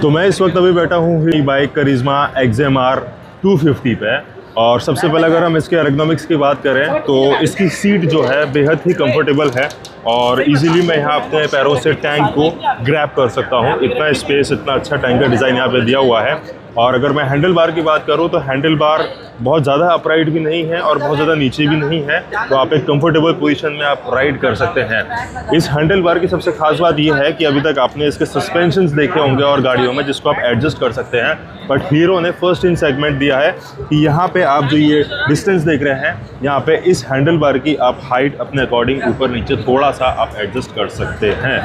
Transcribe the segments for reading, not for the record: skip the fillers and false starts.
तो मैं इस वक्त अभी बैठा हूँ बाइक करिश्मा XMR 250 पे। और सबसे पहले अगर हम इसके एर्गोनॉमिक्स की बात करें तो इसकी सीट जो है बेहद ही कंफर्टेबल है और इजीली मैं यहाँ अपने पैरों से टैंक को ग्रैब कर सकता हूँ। इतना स्पेस, इतना अच्छा टैंक का डिज़ाइन यहाँ पे दिया हुआ है। और अगर मैं हैंडल बार की बात करूँ तो हैंडल बार बहुत ज़्यादा अपराइट भी नहीं है और बहुत ज़्यादा नीचे भी नहीं है, तो आप एक कंफर्टेबल पोजीशन में आप राइड कर सकते हैं। इस हैंडल बार की सबसे खास बात यह है कि अभी तक आपने इसके सस्पेंशंस देखे होंगे और गाड़ियों में जिसको आप एडजस्ट कर सकते हैं, बट हीरो ने फर्स्ट इन सेगमेंट दिया है कि यहाँ पे आप जो ये डिस्टेंस देख रहे हैं, यहाँ पे इस हैंडल बार की आप हाइट अपने अकॉर्डिंग ऊपर नीचे थोड़ा सा आप एडजस्ट कर सकते हैं।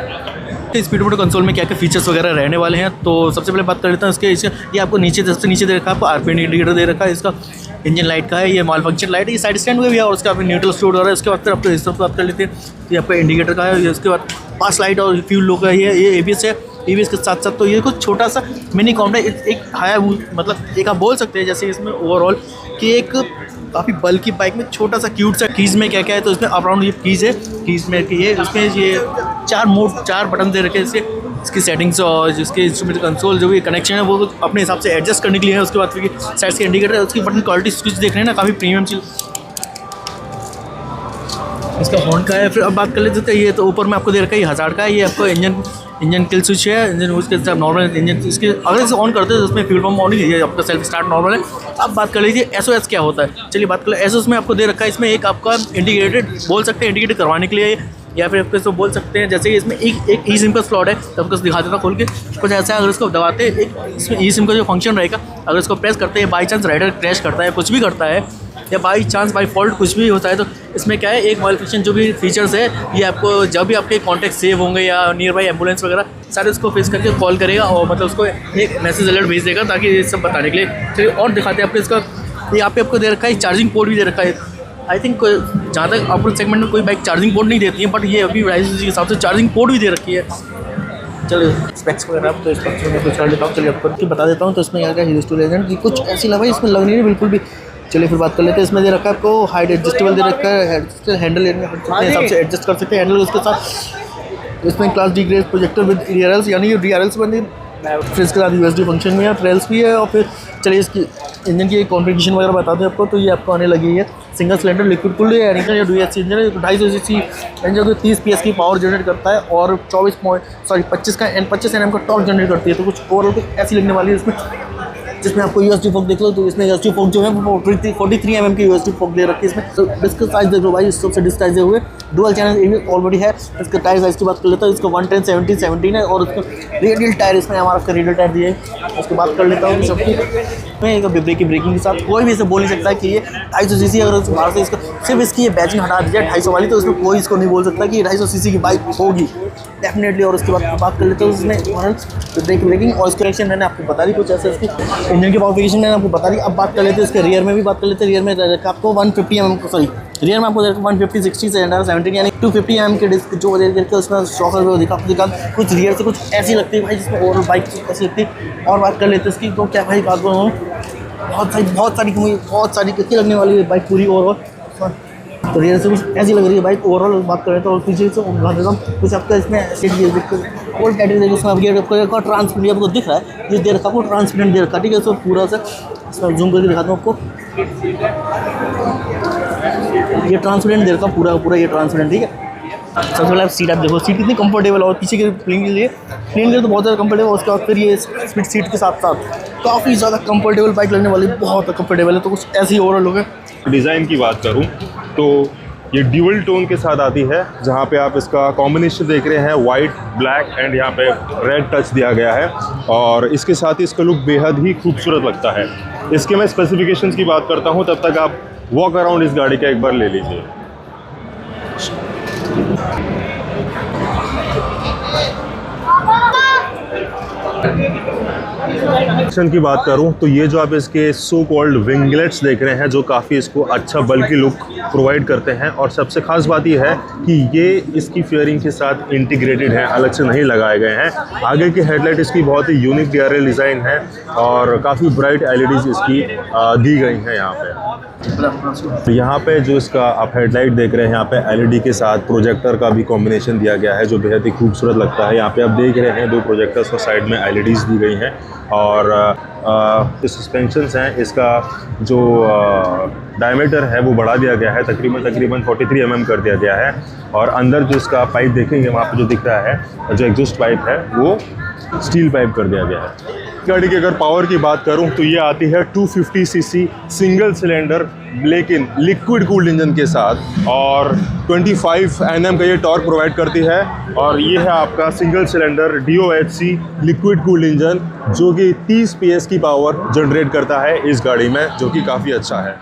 स्पीडोमीटर कंसोल में क्या क्या फीचर्स वगैरह रहने वाले हैं, तो सबसे पहले बात कर लेता हूँ इसके ये आपको नीचे सबसे नीचे दे रखा है, आपको आरपीएम इंडिकेटर दे रखा है, इसका इंजन लाइट का है, ये माल फंक्शन लाइट है, ये साइड स्टैंड भी है और उसका आपको न्यूट्रल स्टोर हो रहा है। उसके बाद फिर आपको इस तरफ बात कर लेते हैं, ये आपका इंडिकेटर का है, उसके बाद पास लाइट और फ्यूल लो का है, ये एबीएस है। एबीएस के साथ साथ तो ये कुछ छोटा सा मिनी कॉम्पैक्ट एक हाया, मतलब एक आप बोल सकते हैं जैसे इसमें ओवरऑल कि एक काफ़ी बल्कि बाइक में छोटा सा क्यूट सा कीज़ में क्या क्या है, तो इसमें अराउंड ये कीज़ है, कीज़ में ये उसमें ये चार बटन दे रखे हैं इसकी सेटिंग्स और जिसके इंस्ट्रूमेंट कंसोल जो भी कनेक्शन है वो अपने हिसाब से एडजस्ट करने के लिए है। उसके बाद फिर साइड के इंडिकेटर है, उसकी बटन क्वालिटी स्विच देख रहे हैं ना, काफ़ी प्रीमियम चीज़ इसका हॉर्न का है। फिर अब बात कर लेते हैं, ये तो ऊपर में आपको दे रखा है, ये 1000 का है, ये आपको इंजन किल स्विच है, इंजन उसके साथ नॉर्मल इंजन इसके अगर इसे ऑन करते हैं तो उसमें फ्यूल पंप ऑन ही है, आपका सेल्फ स्टार्ट नॉर्मल है। अब बात कर लीजिए एसओएस क्या होता है, चलिए बात कर ले। एसओएस में आपको दे रखा है, इसमें एक आपका इंडिकेटेड बोल सकते हैं इंडिकेट करवाने के लिए, या फिर आपको इसको बोल सकते हैं जैसे कि इसमें एक ई सिम का स्लॉट है, तो आपको दिखा देता खोल के कुछ ऐसा है। अगर इसको दबाते हैं, एक इसमें ई सिम का जो फंक्शन रहेगा, अगर इसको प्रेस करते हैं, बाई चांस राइडर क्रैश करता है, कुछ भी करता है या बाई चांस बाई फॉल्ट कुछ भी होता है, तो इसमें क्या है, एक मोबाइल फंक्शन जो भी फीचर्स है ये आपको जब भी आपके कॉन्टैक्ट सेव होंगे या नियर बाई एम्बुलेंस वगैरह सारे उसको फेस करके कॉल करेगा और मतलब उसको एक मैसेज अलर्ट भेज देगा ताकि ये सब बताने के लिए। चलिए और दिखाते हैं आपको इसका, यहाँ पे आपको दे रखा है चार्जिंग पोर्ट भी दे रखा है। आई थिंक जहाँ तक अपने सेगमेंट में कोई बाइक चार्जिंग पोर्ट नहीं देती है, बट ये अभी राइज के हिसाब से चार्जिंग पोर्ट भी दे रखी है। चलिए स्पेक्स वगैरह आप तो स्पेक्स में कुछ कर लेता हूँ, चलिए आपको बता देता हूँ। तो इसमें क्या क्या हीरो स्टोर एजेंट की कुछ ऐसी लगा, इसमें लग नहीं है बिल्कुल भी। चलिए फिर बात कर लेते हैं, इसमें दे रखा है आपको हाइट एडजस्टेबल दे रखा है, हैंडल अपने हिसाब से एडजस्ट कर सकते हैं हैंडल। उसके साथ इसमें class D grade projector with DRLs, यानी कि DRLs बने, फिर इसके साथ USB फंक्शन में है, ट्रेल्स भी है। और फिर चलिए इसकी इंजन की कॉन्फ़िगरेशन वगैरह बता दें आपको, तो ये आपको आने लगी है सिंगल सिलेंडर लिक्विड कूल्ड एरिका या DHC इंजन है, 250 cc इंजन को 30 PS की पावर जनरेट करता है और 25 Nm का टॉर्क जनरेट करती है। तो कुछ ओवरऑल कुछ ऐसी लगने वाली है इसमें, जिसमें आपको यूएसडी फोक देख लो, तो इसमें यूएसडी फोक जो है वो 43 mm की यूएसडी फोक दे रखी है इसमें। तो डिस्क साइज देख लो भाई, इस सबसे डिस्क साइज हुए डुअल चैनल एबीएस ऑलरेडी है। इसका टायर साइज की बात कर लेता हूँ, इसका 110 70 17 है और उसका रेडियल टायर इसमें हमारा रेडियल टायर दिए है। उसके बात कर लेता हूँ सबकी मैं ब्रेकिंग के साथ कोई भी इसे बोल नहीं सकता है कि ये 250 सीसी, अगर बाहर से इसका सिर्फ इसकी ये बैचिंग हटा दी जाए 250 वाली, तो इसमें कोई इसको नहीं बोल सकता कि ये 250 सीसी की बाइक होगी डेफिनेटली। और उसके बाद बात कर लेते हैं उसमें ब्रेकिंग और इसके कनेक्शन मैंने आपको बता दी कुछ ऐसे, इसकी इंजन की कॉन्फ़िगरेशन मैंने आपको बता दी। अब बात कर लेते हैं इसके रियर में भी बात कर लेते हैं। रियर में आपको 150 mm सॉरी रियर में आपको 150 60 से 17 यानी 250 mm के डिस्क जो वजह करके उसमें शॉकर वो दिखा कुछ रियर से कुछ ऐसी लगती है भाई, जिसमें ओवरऑल बाइक ऐसी लगती है। और बात कर लेते हैं इसकी, तो क्या भाई बात करूँ, बहुत सारी कितनी लगने वाली है बाइक पूरी ओवरऑल, तो रियर से कुछ ऐसी लग रही है बाइक ओवरऑल। बात करें तो पीछे से बता देता हूँ कुछ आपका इसमें ओल्ड कैटेगरी उसमें आपको ट्रांसपेरेंट आपको दिख रहा है, ये दे रखा आपको ट्रांसपेरेंट दे रखा, ठीक है। तो पूरा सा इसमें जूम करके दिखाता हूँ आपको, ये ट्रांसपेरेंट दे रखा पूरा ये ट्रांसपेरेंट, ठीक है। सबसे पहले आप सीट आप देखो, सीट कितनी कंफर्टेबल और पीछे के प्लेन के लिए तो बहुत ज़्यादा कंफर्टेबल। उसके बाद फिर ये स्प्लिट सीट के साथ साथ काफ़ी ज़्यादा कंफर्टेबल बाइक लगने वाली, बहुत कंफर्टेबल है। तो कुछ ऐसी ओवरऑल हो गए। डिज़ाइन की बात करूं तो ये ड्यूअल टोन के साथ आती है, जहां पे आप इसका कॉम्बिनेशन देख रहे हैं वाइट ब्लैक एंड यहाँ पे रेड टच दिया गया है और इसके साथ ही इसका लुक बेहद ही खूबसूरत लगता है। इसके मैं स्पेसिफिकेशंस की बात करता हूं, तब तक आप वॉक अराउंड इस गाड़ी का एक बार ले लीजिए। की बात करूं तो ये जो आप इसके सो कॉल्ड विंगलेट्स देख रहे हैं, जो काफ़ी इसको अच्छा बल्कि लुक प्रोवाइड करते हैं। और सबसे खास बात ये है कि ये इसकी फेयरिंग के साथ इंटीग्रेटेड है, अलग से नहीं लगाए गए हैं। आगे की हेडलाइट इसकी बहुत ही यूनिक DRL डिज़ाइन है और काफ़ी ब्राइट LEDs इसकी दी गई हैं यहाँ पे। तो यहाँ पे जो इसका आप हेडलाइट देख रहे हैं, यहाँ पे LED के साथ प्रोजेक्टर का भी कॉम्बिनेशन दिया गया है, जो बेहद ही खूबसूरत लगता है। यहाँ पे आप देख रहे हैं 2 प्रोजेक्टर्स को साइड में LEDs दी गई हैं और जो सस्पेंशंस हैं इसका जो डायमीटर है वो बढ़ा दिया गया है, तकरीबन 43 mm कर दिया गया है। और अंदर जो इसका पाइप देखेंगे वहाँ पे जो दिख रहा है जो एग्जॉस्ट पाइप है वो स्टील पाइप कर दिया गया है। गाड़ी की अगर पावर की बात करूं तो ये आती है 250 cc सिंगल सिलेंडर लेकिन लिक्विड कूल्ड इंजन के साथ और 25 Nm का ये टॉर्क प्रोवाइड करती है। और ये है आपका single cylinder DOHC liquid cooled engine जो कि 30 PS की पावर जनरेट करता है इस गाड़ी में, जो कि काफ़ी अच्छा है।